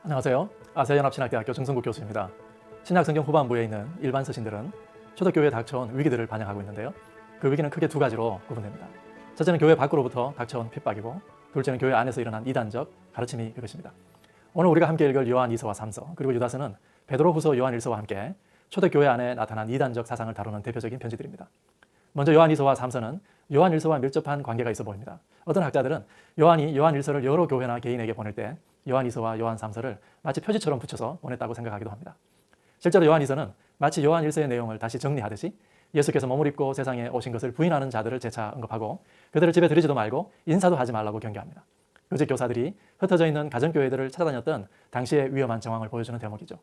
안녕하세요. 아세아연합신학대학교 정성국 교수입니다. 신약성경 후반부에 있는 일반 서신들은 초대교회에 닥쳐온 위기들을 반영하고 있는데요. 그 위기는 크게 두 가지로 구분됩니다. 첫째는 교회 밖으로부터 닥쳐온 핍박이고, 둘째는 교회 안에서 일어난 이단적 가르침이 이것입니다. 오늘 우리가 함께 읽을 요한 2서와 3서, 그리고 유다서는 베드로 후서 요한 1서와 함께 초대교회 안에 나타난 이단적 사상을 다루는 대표적인 편지들입니다. 먼저 요한 2서와 3서는 요한 1서와 밀접한 관계가 있어 보입니다. 어떤 학자들은 요한이 요한 1서를 여러 교회나 개인에게 보낼 때 요한 2서와 요한 3서를 마치 표지처럼 붙여서 보냈다고 생각하기도 합니다. 실제로 요한 2서는 마치 요한 1서의 내용을 다시 정리하듯이 예수께서 몸을 입고 세상에 오신 것을 부인하는 자들을 재차 언급하고, 그들을 집에 들이지도 말고 인사도 하지 말라고 경고합니다. 거짓 교사들이 흩어져 있는 가정교회들을 찾아다녔던 당시의 위험한 정황을 보여주는 대목이죠.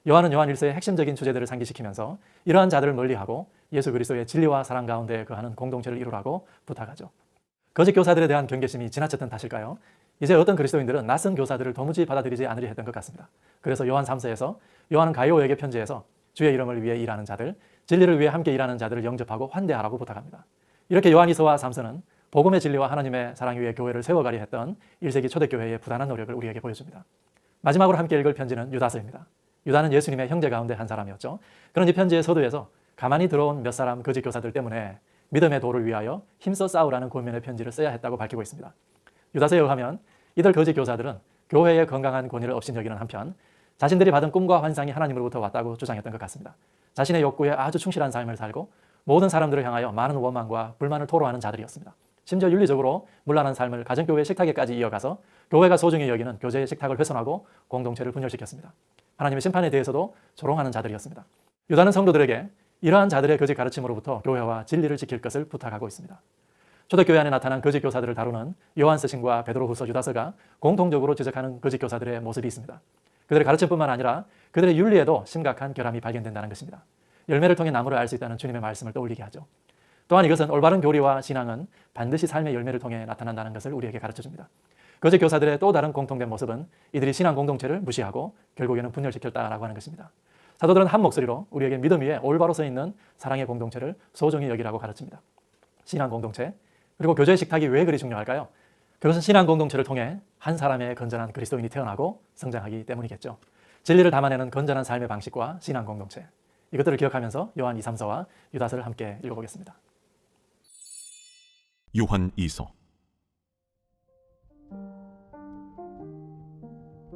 요한은 요한 1서의 핵심적인 주제들을 상기시키면서 이러한 자들을 멀리하고 예수 그리스도의 진리와 사랑 가운데 거하는 공동체를 이루라고 부탁하죠. 거짓 교사들에 대한 경계심이 지나쳤던 탓일까요? 이제 어떤 그리스도인들은 낯선 교사들을 도무지 받아들이지 않으려 했던 것 같습니다. 그래서 요한 3서에서 요한은 가이오에게 편지해서 주의 이름을 위해 일하는 자들, 진리를 위해 함께 일하는 자들을 영접하고 환대하라고 부탁합니다. 이렇게 요한 2서와 3서는 복음의 진리와 하나님의 사랑 위에 교회를 세워가려 했던 1세기 초대교회의 부단한 노력을 우리에게 보여줍니다. 마지막으로 함께 읽을 편지는 유다서입니다. 유다는 예수님의 형제 가운데 한 사람이었죠. 그런 이 편지의 서두에서 가만히 들어온 몇 사람 거짓 교사들 때문에 믿음의 도를 위하여 힘써 싸우라는 권면의 편지를 써야 했다고 밝히고 있습니다. 유다서에 의하면 이들 거짓 교사들은 교회의 건강한 권위를 업신여기는 한편 자신들이 받은 꿈과 환상이 하나님으로부터 왔다고 주장했던 것 같습니다. 자신의 욕구에 아주 충실한 삶을 살고 모든 사람들을 향하여 많은 원망과 불만을 토로하는 자들이었습니다. 심지어 윤리적으로 문란한 삶을 가정교회 식탁에까지 이어가서 교회가 소중히 여기는 교제의 식탁을 훼손하고 공동체를 분열시켰습니다. 하나님의 심판에 대해서도 조롱하는 자들이었습니다. 유다는 성도들에게 이러한 자들의 거짓 가르침으로부터 교회와 진리를 지킬 것을 부탁하고 있습니다. 초대교회 안에 나타난 거짓 교사들을 다루는 요한 서신과 베드로 후서 유다서가 공통적으로 지적하는 거짓 교사들의 모습이 있습니다. 그들의 가르침뿐만 아니라 그들의 윤리에도 심각한 결함이 발견된다는 것입니다. 열매를 통해 나무를 알 수 있다는 주님의 말씀을 떠올리게 하죠. 또한 이것은 올바른 교리와 신앙은 반드시 삶의 열매를 통해 나타난다는 것을 우리에게 가르쳐줍니다. 거짓 교사들의 또 다른 공통된 모습은 이들이 신앙 공동체를 무시하고 결국에는 분열시켰다라고 하는 것입니다. 사도들은 한 목소리로 우리에게 믿음 위에 올바로 서 있는 사랑의 공동체를 소중히 여기라고 가르칩니다. 신앙 공동체, 그리고 교제의 식탁이 왜 그리 중요할까요? 그것은 신앙 공동체를 통해 한 사람의 건전한 그리스도인이 태어나고 성장하기 때문이겠죠. 진리를 담아내는 건전한 삶의 방식과 신앙 공동체, 이것들을 기억하면서 요한 2, 3서와 유다서를 함께 읽어보겠습니다. 요한 2서.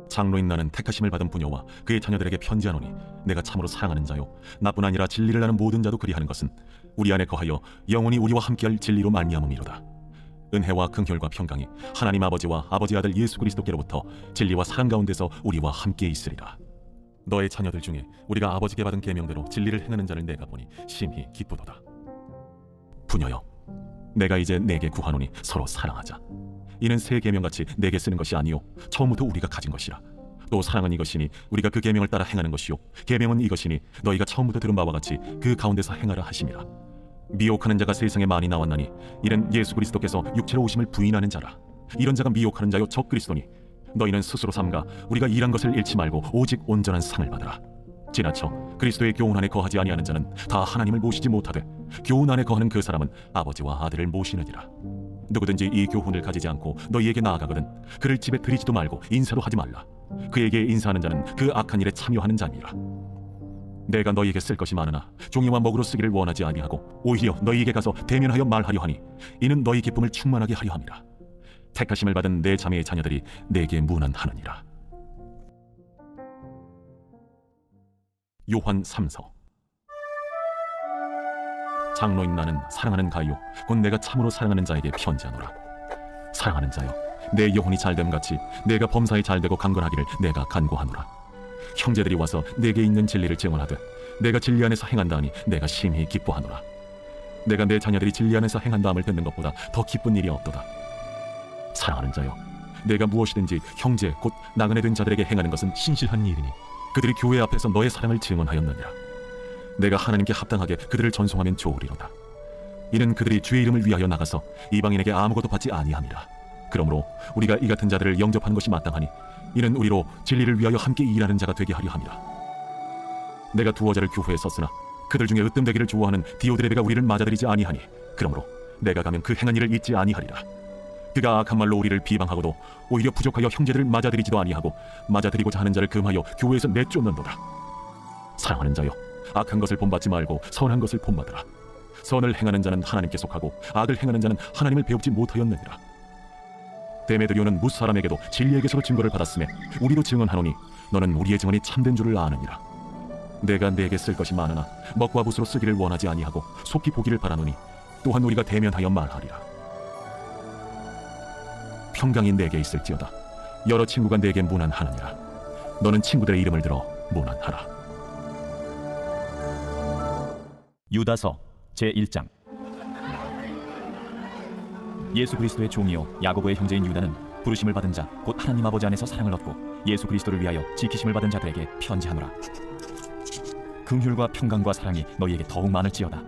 장로인 나는 택하심을 받은 부녀와 그의 자녀들에게 편지하노니, 내가 참으로 사랑하는 자요 나뿐 아니라 진리를 아는 모든 자도 그리하는 것은 우리 안에 거하여 영원히 우리와 함께할 진리로 말미암음이로다. 은혜와 긍휼과 평강이 하나님 아버지와 아버지 아들 예수 그리스도께로부터 진리와 사랑 가운데서 우리와 함께 있으리라. 너의 자녀들 중에 우리가 아버지께 받은 계명대로 진리를 행하는 자를 내가 보니 심히 기쁘도다. 부녀여, 내가 이제 내게 구하노니 서로 사랑하자. 이는 새 계명같이 내게 쓰는 것이 아니요 처음부터 우리가 가진 것이라. 또 사랑은 이것이니 우리가 그 계명을 따라 행하는 것이요 계명은 이것이니 너희가 처음부터 들은 바와 같이 그 가운데서 행하라 하심이라. 미혹하는 자가 세상에 많이 나왔나니 이는 예수 그리스도께서 육체로 오심을 부인하는 자라. 이런 자가 미혹하는 자요 적 그리스도니 너희는 스스로 삼가 우리가 일한 것을 잃지 말고 오직 온전한 상을 받으라. 지나쳐 그리스도의 교훈 안에 거하지 아니하는 자는 다 하나님을 모시지 못하되 교훈 안에 거하는 그 사람은 아버지와 아들을 모시느니라. 누구든지 이 교훈을 가지지 않고 너희에게 나아가거든 그를 집에 들이지도 말고 인사도 하지 말라. 그에게 인사하는 자는 그 악한 일에 참여하는 자니라. 내가 너희에게 쓸 것이 많으나 종이와 먹으로 쓰기를 원하지 아니하고 오히려 너희에게 가서 대면하여 말하려 하니 이는 너희 기쁨을 충만하게 하려 함이라. 택하심을 받은 내 자매의 자녀들이 내게 문안하느니라. 요한 3서. 장로인 나는 사랑하는 가요 곧 내가 참으로 사랑하는 자에게 편지하노라. 사랑하는 자여, 내 영혼이 잘됨 같이 내가 범사에 잘되고 강건하기를 내가 간구하노라. 형제들이 와서 내게 있는 진리를 증언하되 내가 진리 안에서 행한다 하니 내가 심히 기뻐하노라. 내가 내 자녀들이 진리 안에서 행한다함을 듣는 것보다 더 기쁜 일이 없도다. 사랑하는 자여, 내가 무엇이든지 형제 곧 나그네 된 자들에게 행하는 것은 신실한 일이니 그들이 교회 앞에서 너의 사랑을 증언하였느니라. 내가 하나님께 합당하게 그들을 전송하면 좋으리로다. 이는 그들이 주의 이름을 위하여 나가서 이방인에게 아무것도 받지 아니함이라. 그러므로 우리가 이 같은 자들을 영접하는 것이 마땅하니 이는 우리로 진리를 위하여 함께 일하는 자가 되게 하려 함이라. 내가 두어 자를 교회에 썼으나 그들 중에 으뜸되기를 좋아하는 디오드레베가 우리를 맞아들이지 아니하니 그러므로 내가 가면 그 행한 일을 잊지 아니하리라. 그가 악한 말로 우리를 비방하고도 오히려 부족하여 형제들을 맞아들이지도 아니하고 맞아들이고자 하는 자를 금하여 교회에서 내쫓는도다. 사랑하는 자여, 악한 것을 본받지 말고 선한 것을 본받으라. 선을 행하는 자는 하나님께 속하고 악을 행하는 자는 하나님을 배우지 못하였느니라. 데메드리오는 뭇 사람에게도 진리에게서 증거를 받았음에 우리도 증언하노니 너는 우리의 증언이 참된 줄을 아느니라. 내가 네게 쓸 것이 많으나 먹과 붓으로 쓰기를 원하지 아니하고 속히 보기를 바라노니 또한 우리가 대면하여 말하리라. 평강이 내게 있을지어다. 여러 친구가 내게 무난하느니라. 너는 친구들의 이름을 들어 무난하라. 유다서 제1장. 예수 그리스도의 종이요 야고보의 형제인 유다는 부르심을 받은 자 곧 하나님 아버지 안에서 사랑을 얻고 예수 그리스도를 위하여 지키심을 받은 자들에게 편지하노라. 긍휼과 평강과 사랑이 너희에게 더욱 많을지어다.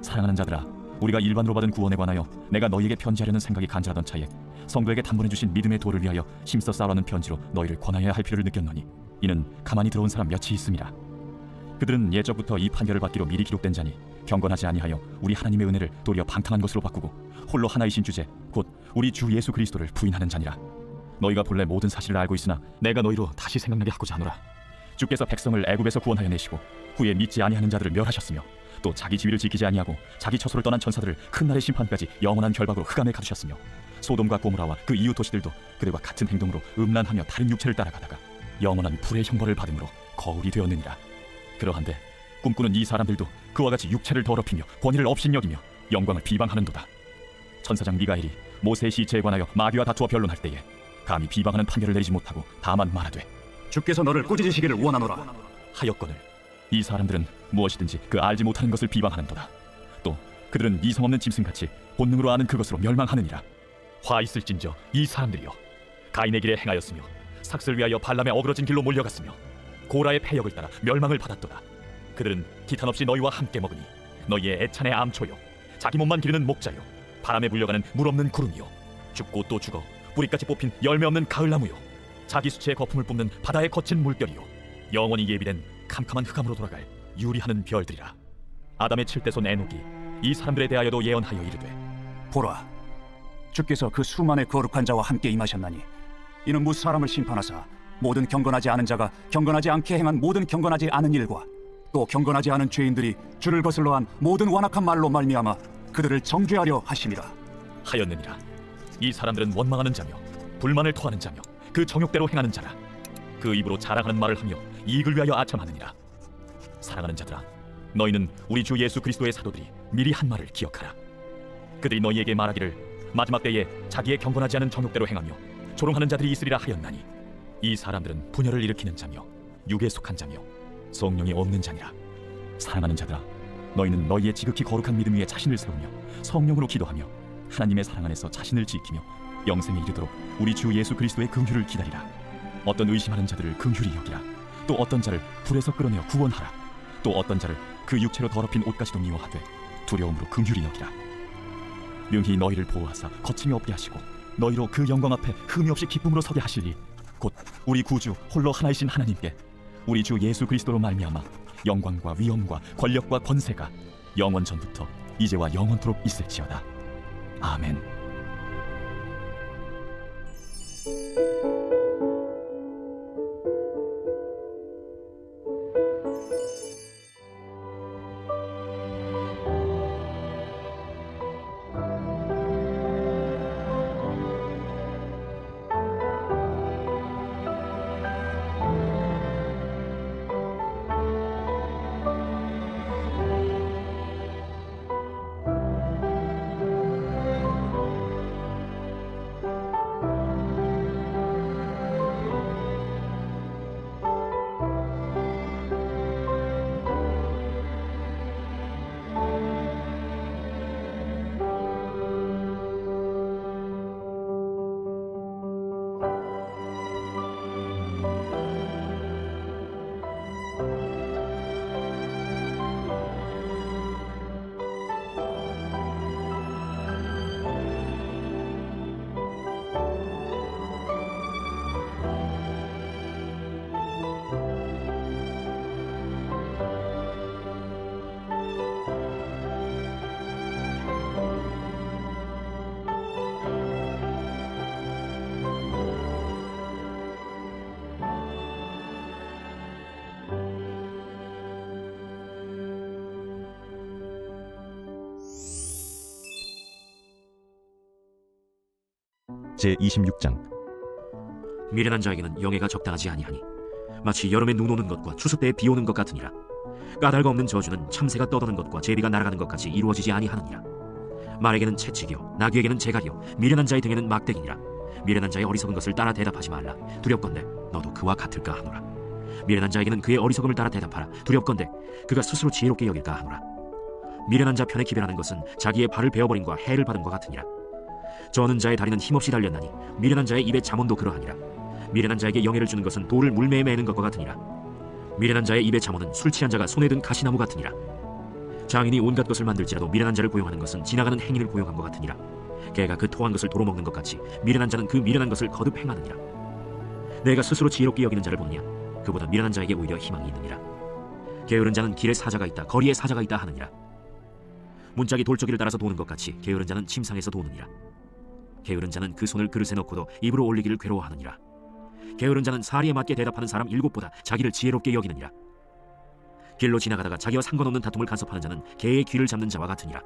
사랑하는 자들아, 우리가 일반으로 받은 구원에 관하여 내가 너희에게 편지하려는 생각이 간절하던 차에 성도에게 단번에 주신 믿음의 도를 위하여 힘써 싸우라는 편지로 너희를 권하여야 할 필요를 느꼈노니 이는 가만히 들어온 사람 몇이 있음이라. 그들은 예적부터 이 판결을 받기로 미리 기록된 자니 경건하지 아니하여 우리 하나님의 은혜를 도리어 방탕한 것으로 바꾸고 홀로 하나이신 주제 곧 우리 주 예수 그리스도를 부인하는 자니라. 너희가 본래 모든 사실을 알고 있으나 내가 너희로 다시 생각나게 하고자 하노라. 주께서 백성을 애굽에서 구원하여 내시고 후에 믿지 아니하는 자들을 멸하셨으며 또 자기 지위를 지키지 아니하고 자기 처소를 떠난 천사들을 큰 날의 심판까지 영원한 결박으로 흑암에 가두셨으며 소돔과 고모라와 그 이웃 도시들도 그들과 같은 행동으로 음란하며 다른 육체를 따라가다가 영원한 불의 형벌을 받음으로 거울이 되었느니라. 그러한데 꿈꾸는 이 사람들도 그와 같이 육체를 더럽히며 권위를 업신여기며 영광을 비방하는도다. 천사장 미가엘이 모세의 시체에 관하여 마귀와 다투어 변론할 때에 감히 비방하는 판결을 내리지 못하고 다만 말하되 주께서 너를 꾸짖으시기를 원하노라 하였거늘 이 사람들은 무엇이든지 그 알지 못하는 것을 비방하는도다. 또 그들은 이성 없는 짐승같이 본능으로 아는 그것으로 멸망하느니라. 화 있을진저 이 사람들이여, 가인의 길에 행하였으며 삭슬 위하여 발람의 어그러진 길로 몰려갔으며 고라의 패역을 따라 멸망을 받았도다. 그들은 기탄 없이 너희와 함께 먹으니 너희의 애찬의 암초요 자기 몸만 기르는 목자요 바람에 물려가는 물 없는 구름이요 죽고 또 죽어 뿌리까지 뽑힌 열매 없는 가을나무요 자기 수치의 거품을 뿜는 바다의 거친 물결이요 영원히 예비된 캄캄한 흑암으로 돌아갈 유리하는 별들이라. 아담의 칠대손 에녹이 이 사람들에 대하여도 예언하여 이르되 보라, 주께서 그 수만의 거룩한 자와 함께 임하셨나니 이는 뭇 사람을 심판하사 모든 경건하지 않은 자가 경건하지 않게 행한 모든 경건하지 않은 일과 또 경건하지 않은 죄인들이 주를 거슬러 한 모든 완악한 말로 말미암아 그들을 정죄하려 하심이라 하였느니라. 이 사람들은 원망하는 자며 불만을 토하는 자며 그 정욕대로 행하는 자라. 그 입으로 자랑하는 말을 하며 이익을 위하여 아첨하느니라. 사랑하는 자들아, 너희는 우리 주 예수 그리스도의 사도들이 미리 한 말을 기억하라. 그들이 너희에게 말하기를 마지막 때에 자기의 경건하지 않은 정욕대로 행하며 조롱하는 자들이 있으리라 하였나니 이 사람들은 분열을 일으키는 자며 육에 속한 자며 성령이 없는 자니라. 사랑하는 자들아, 너희는 너희의 지극히 거룩한 믿음 위에 자신을 세우며 성령으로 기도하며 하나님의 사랑 안에서 자신을 지키며 영생에 이르도록 우리 주 예수 그리스도의 긍휼을 기다리라. 어떤 의심하는 자들을 긍휼히 여기라. 또 어떤 자를 불에서 끌어내어 구원하라. 또 어떤 자를 그 육체로 더럽힌 옷까지도 미워하되 두려움으로 긍휼히 여기라. 능히 너희를 보호하사 거침이 없게 하시고 너희로 그 영광 앞에 흠이 없이 기쁨으로 서게 하시리. 곧 우리 구주 홀로 하나이신 하나님께 우리 주 예수 그리스도로 말미암아 영광과 위엄과 권력과 권세가 영원 전부터 이제와 영원토록 있을지어다. 아멘. 제26장. 미련한 자에게는 영예가 적당하지 아니하니 마치 여름에 눈 오는 것과 추수 때에 비 오는 것 같으니라. 까닭 없는 저주는 참새가 떠도는 것과 제비가 날아가는 것 같이 이루어지지 아니하느니라. 말에게는 채찍이요 나귀에게는 재갈이요 미련한 자의 등에는 막대기니라. 미련한 자의 어리석은 것을 따라 대답하지 말라. 두렵건대 너도 그와 같을까 하노라. 미련한 자에게는 그의 어리석음을 따라 대답하라. 두렵건대 그가 스스로 지혜롭게 여길까 하노라. 미련한 자 편에 기별하는 것은 자기의 발을 베어버림과 해를 받은 것 같으니라. 저는 자의 다리는 힘없이 달렸나니 미련한 자의 입의 잠언도 그러하니라. 미련한 자에게 영예를 주는 것은 돌을 물매에 매는 것과 같으니라. 미련한 자의 입의 잠언은 술 취한 자가 손에 든 가시나무 같으니라. 장인이 온갖 것을 만들지라도 미련한 자를 고용하는 것은 지나가는 행인을 고용한 것 같으니라. 개가 그 토한 것을 도로 먹는 것 같이 미련한 자는 그 미련한 것을 거듭 행하느니라. 내가 스스로 지혜롭게 여기는 자를 보느냐 그보다 미련한 자에게 오히려 희망이 있느니라. 게으른 자는 길에 사자가 있다 거리에 사자가 있다 하느니라. 문짝이 돌적이를 따라서 도는 것 같이 게으른 자는 침상에서 도느니라. 게으른 자는 그 손을 그릇에 넣고도 입으로 올리기를 괴로워하느니라. 게으른 자는 사리에 맞게 대답하는 사람 7보다 자기를 지혜롭게 여기느니라. 길로 지나가다가 자기와 상관없는 다툼을 간섭하는 자는 개의 귀를 잡는 자와 같으니라.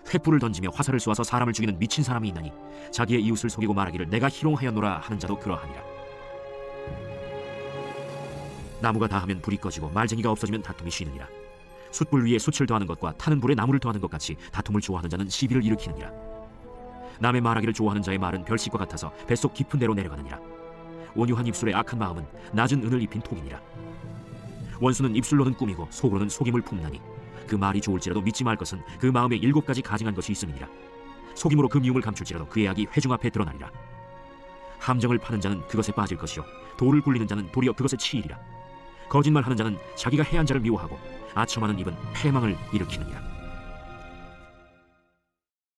횃불을 던지며 화살을 쏘아서 사람을 죽이는 미친 사람이 있나니 자기의 이웃을 속이고 말하기를 내가 희롱하였노라 하는 자도 그러하니라. 나무가 다하면 불이 꺼지고 말쟁이가 없어지면 다툼이 쉬느니라. 숯불 위에 숯을 더하는 것과 타는 불에 나무를 더하는 것 같이 다툼을 좋아하는 자는 시비를 일으키느니라. 남의 말하기를 좋아하는 자의 말은 별식과 같아서 뱃속 깊은 데로 내려가느니라. 온유한 입술에 악한 마음은 낮은 은을 입힌 톡이니라. 원수는 입술로는 꾸미고 속으로는 속임을 품나니 그 말이 좋을지라도 믿지 말 것은 그 마음에 7가지 가증한 것이 있음이니라. 속임으로 그 미움을 감출지라도 그의 악이 회중 앞에 드러나리라. 함정을 파는 자는 그것에 빠질 것이요 돌을 굴리는 자는 도리어 그것에 치이리라. 거짓말하는 자는 자기가 해한 자를 미워하고 아첨하는 입은 패망을 일으키느니라.